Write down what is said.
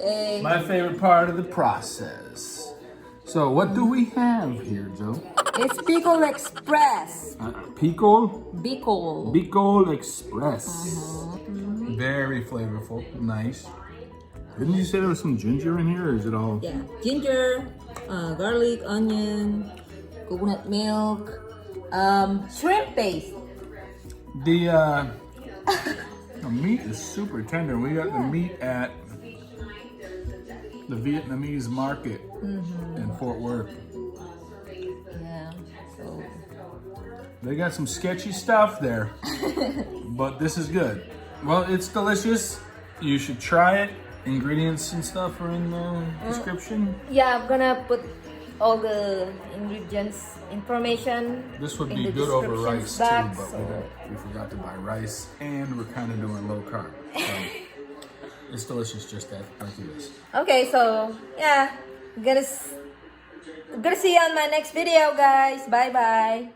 My favorite part of the process. So what do we have here, Joe? It's Bicol Express. Bicol Express. Very flavorful, nice. Didn't you say there was some ginger in here, or is it all? Yeah, ginger, garlic, onion, coconut milk, shrimp paste. The meat is super tender. We got the meat at the Vietnamese market in Fort Worth. Yeah, so They got some sketchy stuff there, but this is good. Well, it's delicious. You should try it. Ingredients and stuff are in the description. yeah, I'm gonna put all the ingredients information. This would in be the good over rice box, too, but we forgot to buy rice, and we're kind of doing low carb. So it's delicious just like it is. Okay, so yeah, gonna see you on my next video, guys. Bye bye.